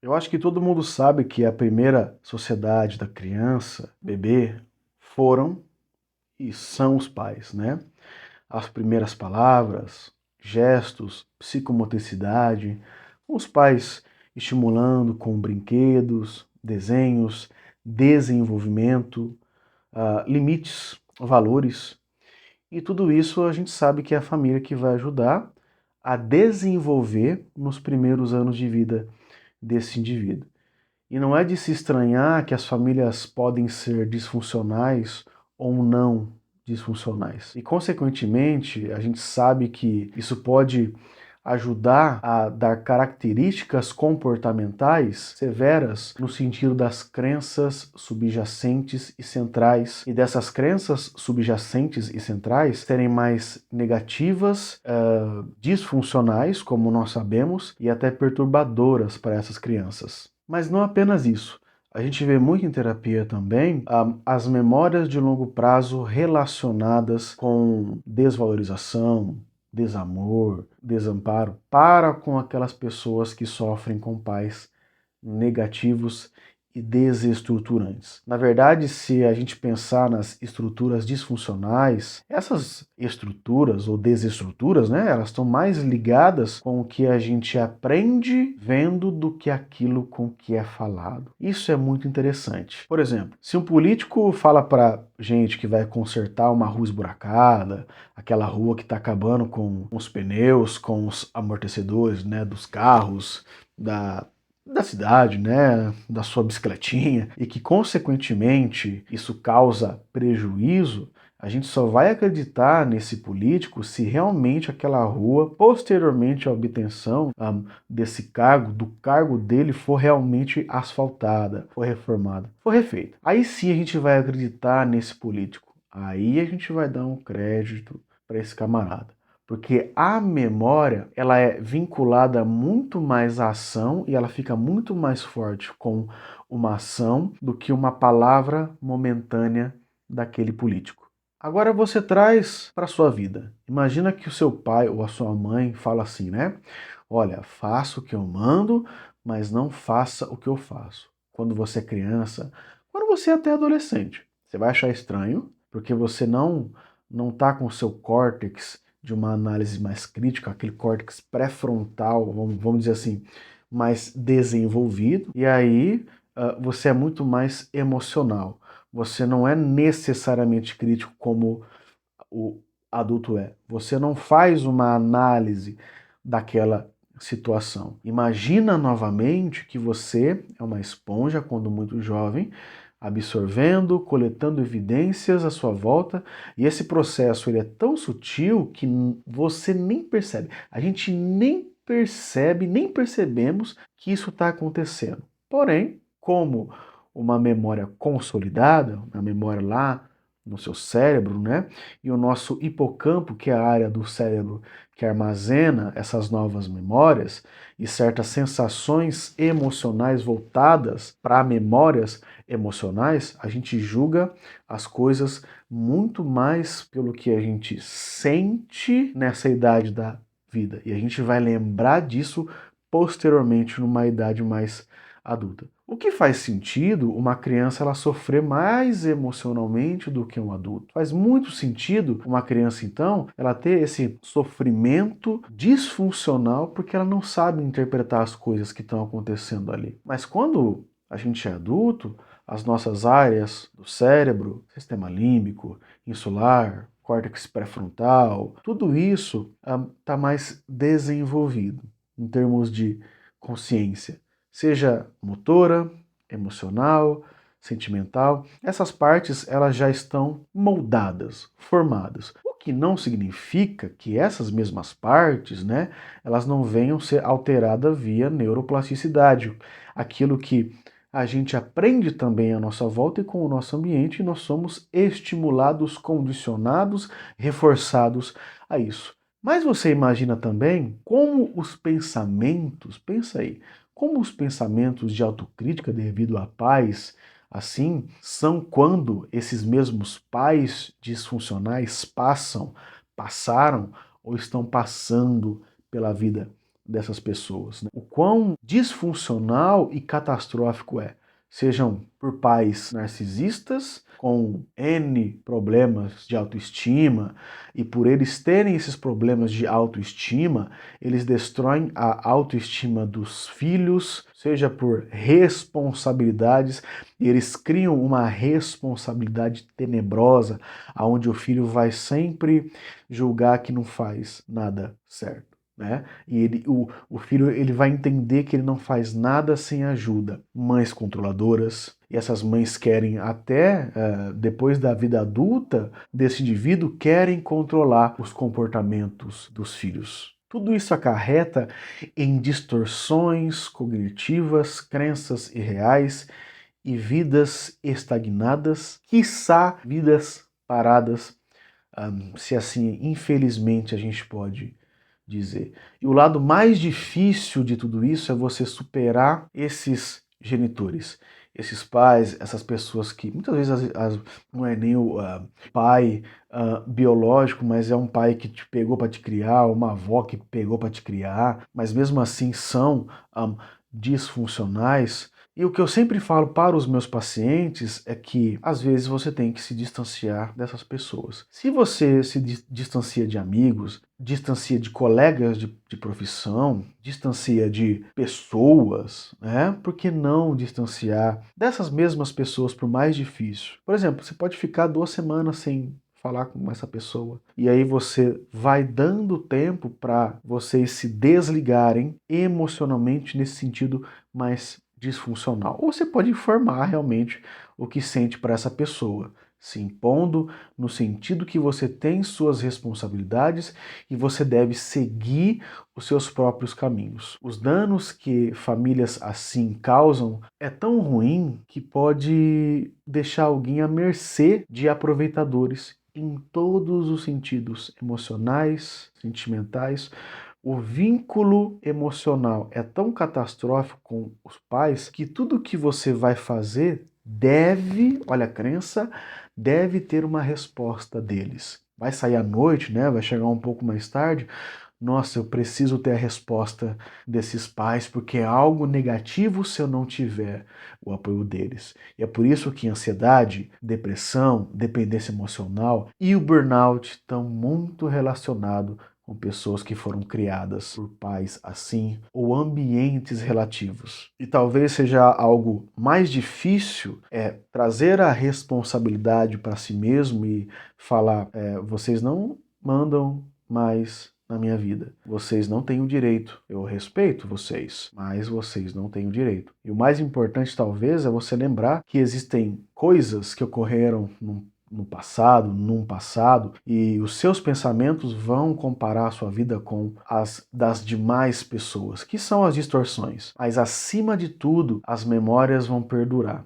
Eu acho que todo mundo sabe que a primeira sociedade da criança, bebê, foram e são os pais, né? As primeiras palavras, gestos, psicomotricidade, os pais estimulando com brinquedos, desenhos, desenvolvimento, limites, valores. E tudo isso a gente sabe que é a família que vai ajudar a desenvolver nos primeiros anos de vida desse indivíduo. E não é de se estranhar que as famílias podem ser disfuncionais ou não disfuncionais. E, consequentemente, a gente sabe que isso pode ajudar a dar características comportamentais severas no sentido das crenças subjacentes e centrais, e dessas crenças subjacentes e centrais serem mais negativas, disfuncionais, como nós sabemos, e até perturbadoras para essas crianças. Mas não apenas isso. A gente vê muito em terapia também as memórias de longo prazo relacionadas com desvalorização, desamor, desamparo para com aquelas pessoas que sofrem com pais negativos e desestruturantes. Na verdade, se a gente pensar nas estruturas disfuncionais, essas estruturas ou desestruturas, né, elas estão mais ligadas com o que a gente aprende vendo do que aquilo com que é falado. Isso é muito interessante. Por exemplo, se um político fala para gente que vai consertar uma rua esburacada, aquela rua que está acabando com os pneus, com os amortecedores, né, dos carros, da cidade, né, da sua bicicletinha, e que consequentemente isso causa prejuízo, a gente só vai acreditar nesse político se realmente aquela rua, posteriormente à obtenção desse cargo, do cargo dele, for realmente asfaltada, for reformada, for refeita. Aí sim a gente vai acreditar nesse político. Aí a gente vai dar um crédito para esse camarada. Porque a memória, ela é vinculada muito mais à ação e ela fica muito mais forte com uma ação do que uma palavra momentânea daquele político. Agora você traz para a sua vida. Imagina que o seu pai ou a sua mãe fala assim, né? Olha, faça o que eu mando, mas não faça o que eu faço. Quando você é criança, quando você é até adolescente, você vai achar estranho, porque você não está com o seu córtex de uma análise mais crítica, aquele córtex pré-frontal, vamos dizer assim, mais desenvolvido, e aí você é muito mais emocional. Você não é necessariamente crítico como o adulto é. Você não faz uma análise daquela situação. Imagina novamente que você é uma esponja quando muito jovem, absorvendo, coletando evidências à sua volta, e esse processo ele é tão sutil que você nem percebe. A gente nem percebe, nem percebemos que isso está acontecendo. Porém, como uma memória consolidada, uma memória lá no seu cérebro, né? E o nosso hipocampo, que é a área do cérebro que armazena essas novas memórias e certas sensações emocionais voltadas para memórias emocionais, a gente julga as coisas muito mais pelo que a gente sente nessa idade da vida. E a gente vai lembrar disso posteriormente numa idade mais adulta. O que faz sentido uma criança ela sofrer mais emocionalmente do que um adulto. Faz muito sentido uma criança, então, ela ter esse sofrimento disfuncional porque ela não sabe interpretar as coisas que estão acontecendo ali. Mas quando a gente é adulto, as nossas áreas do cérebro, sistema límbico, insular, córtex pré-frontal, tudo isso está mais desenvolvido em termos de consciência, seja motora, emocional, sentimental. Essas partes elas já estão moldadas, formadas. O que não significa que essas mesmas partes, né, elas não venham ser alteradas via neuroplasticidade. Aquilo que a gente aprende também à nossa volta e com o nosso ambiente, e nós somos estimulados, condicionados, reforçados a isso. Mas você imagina também como os pensamentos, pensa aí, como os pensamentos de autocrítica devido a pais assim são quando esses mesmos pais disfuncionais passaram ou estão passando pela vida dessas pessoas, né? O quão disfuncional e catastrófico é. Sejam por pais narcisistas, com N problemas de autoestima, e por eles terem esses problemas de autoestima, eles destroem a autoestima dos filhos, seja por responsabilidades, e eles criam uma responsabilidade tenebrosa, onde o filho vai sempre julgar que não faz nada certo. Né? E o filho ele vai entender que ele não faz nada sem ajuda. Mães controladoras, e essas mães querem até, depois da vida adulta desse indivíduo, querem controlar os comportamentos dos filhos. Tudo isso acarreta em distorções cognitivas, crenças irreais e vidas estagnadas, quiçá vidas paradas, se assim, infelizmente, a gente pode dizer. E o lado mais difícil de tudo isso é você superar esses genitores, esses pais, essas pessoas que muitas vezes não é nem o pai biológico, mas é um pai que te pegou para te criar, uma avó que pegou para te criar, mas mesmo assim são disfuncionais. E o que eu sempre falo para os meus pacientes é que, às vezes, você tem que se distanciar dessas pessoas. Se você se distancia de amigos, distancia de colegas de profissão, distancia de pessoas, né? Por que não distanciar dessas mesmas pessoas por mais difícil? Por exemplo, você pode ficar 2 semanas sem falar com essa pessoa. E aí você vai dando tempo para vocês se desligarem emocionalmente nesse sentido mais disfuncional. Ou você pode informar realmente o que sente para essa pessoa, se impondo no sentido que você tem suas responsabilidades e você deve seguir os seus próprios caminhos. Os danos que famílias assim causam é tão ruim que pode deixar alguém à mercê de aproveitadores em todos os sentidos, emocionais, sentimentais. O vínculo emocional é tão catastrófico com os pais que tudo que você vai fazer deve, olha a crença, deve ter uma resposta deles. Vai sair à noite, né? Vai chegar um pouco mais tarde. Nossa, eu preciso ter a resposta desses pais, porque é algo negativo se eu não tiver o apoio deles. E é por isso que ansiedade, depressão, dependência emocional e o burnout estão muito relacionados com pessoas que foram criadas por pais assim, ou ambientes relativos. E talvez seja algo mais difícil trazer a responsabilidade para si mesmo e falar, vocês não mandam mais na minha vida. Vocês não têm o direito. Eu respeito vocês, mas vocês não têm o direito. E o mais importante talvez é você lembrar que existem coisas que ocorreram num passado, e os seus pensamentos vão comparar a sua vida com as das demais pessoas, que são as distorções. Mas acima de tudo, as memórias vão perdurar.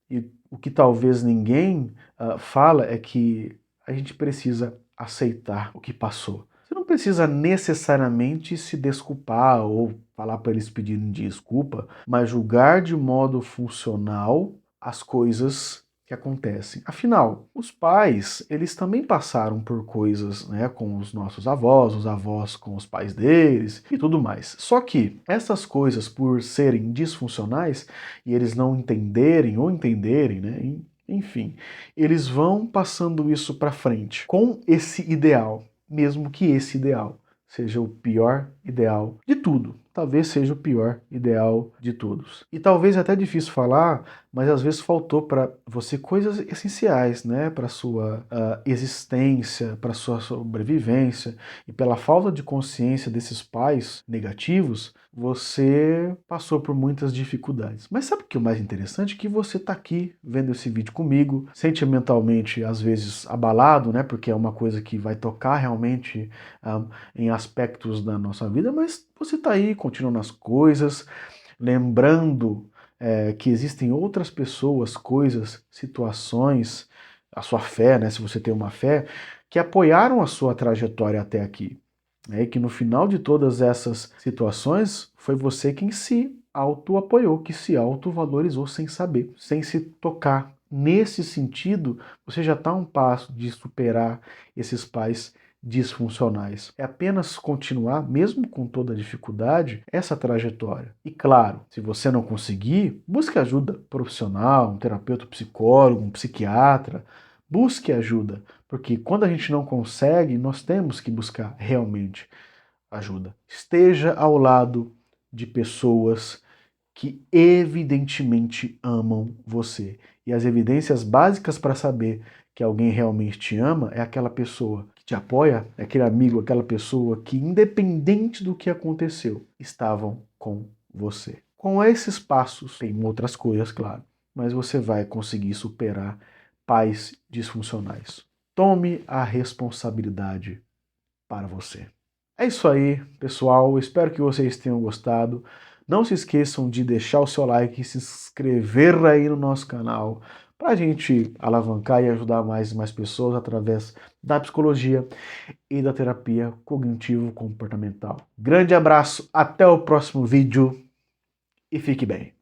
E o que talvez ninguém fala é que a gente precisa aceitar o que passou. Você não precisa necessariamente se desculpar ou falar para eles pedirem desculpa, mas julgar de modo funcional as coisas que acontecem. Afinal, os pais, eles também passaram por coisas, né, com os nossos avós, os avós com os pais deles e tudo mais. Só que essas coisas, por serem disfuncionais e eles não entenderem ou entenderem, né, enfim, eles vão passando isso para frente com esse ideal, mesmo que esse ideal seja o pior ideal de tudo. Talvez seja o pior ideal de todos. E talvez é até difícil falar, mas às vezes faltou para você coisas essenciais, né, para sua existência, para sua sobrevivência, e pela falta de consciência desses pais negativos, você passou por muitas dificuldades. Mas sabe o que é o mais interessante? Que você está aqui vendo esse vídeo comigo, sentimentalmente às vezes abalado, né, porque é uma coisa que vai tocar realmente em aspectos da nossa vida, mas você está aí continuando as coisas, lembrando que existem outras pessoas, coisas, situações, a sua fé, né, se você tem uma fé, que apoiaram a sua trajetória até aqui. E que no final de todas essas situações, foi você quem se auto-apoiou, que se auto-valorizou sem saber, sem se tocar. Nesse sentido, você já está a um passo de superar esses pais disfuncionais. É apenas continuar, mesmo com toda a dificuldade, essa trajetória. E claro, se você não conseguir, busque ajuda profissional, um terapeuta, um psicólogo, um psiquiatra. Busque ajuda, porque quando a gente não consegue, nós temos que buscar realmente ajuda. Esteja ao lado de pessoas que evidentemente amam você. E as evidências básicas para saber que alguém realmente te ama é aquela pessoa que te apoia, é aquele amigo, aquela pessoa que, independente do que aconteceu, estavam com você. Com esses passos, tem outras coisas, claro, mas você vai conseguir superar pais disfuncionais. Tome a responsabilidade para você. É isso aí, pessoal. Espero que vocês tenham gostado. Não se esqueçam de deixar o seu like e se inscrever aí no nosso canal para a gente alavancar e ajudar mais e mais pessoas através da psicologia e da terapia cognitivo-comportamental. Grande abraço, até o próximo vídeo e fique bem.